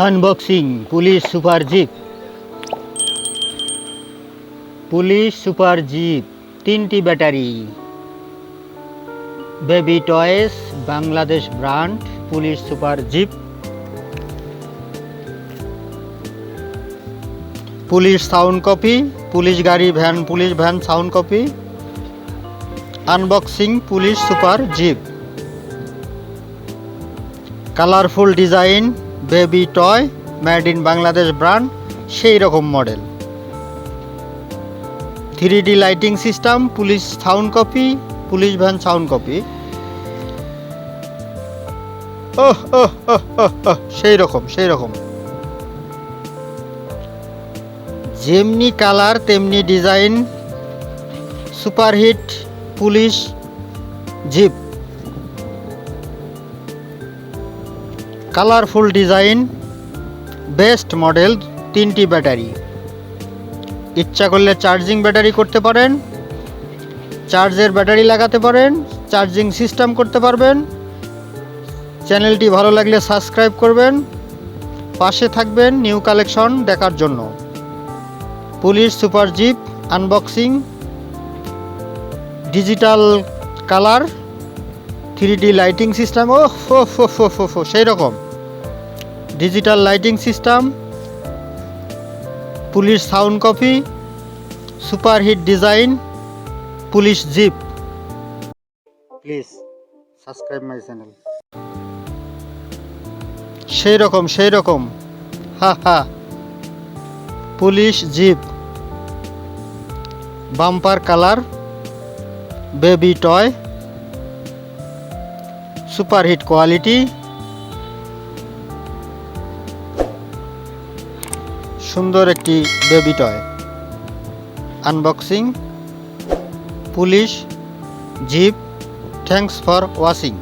Unboxing police super jeep. Police super jeep 3টি battery, baby toys, Bangladesh brand police super jeep. Police sound copy, police গাড়ি van, police van sound copy. Unboxing police super jeep. Colourful design, baby toy, made in Bangladesh brand, সেই রকম model. 3D lighting system, police sound copy, police van sound copy. ওহ ওহ ওহ ওহ ওহ, সেই রকম সেই রকম। যেমনি কালার তেমনি design, superhit police jeep. Colourful design, best model, 3টি ব্যাটারি। ইচ্ছা করলে চার্জিং ব্যাটারি করতে পারেন, চার্জের ব্যাটারি লাগাতে পারেন, চার্জিং সিস্টেম করতে পারবেন। চ্যানেলটি ভালো লাগলে সাবস্ক্রাইব করবেন, পাশে থাকবেন নিউ কালেকশন দেখার জন্য। Police super jeep unboxing, digital colour, 3D lighting system, ও সেই রকম digital lighting system, police sound copy, superhit design, police jeep. Please subscribe my channel. সেই রকম সেই রকম, হা হা। Police jeep, bumper colour, baby toy, superhit quality, সুন্দর একটি baby toy. Unboxing police jeep. Thanks for watching.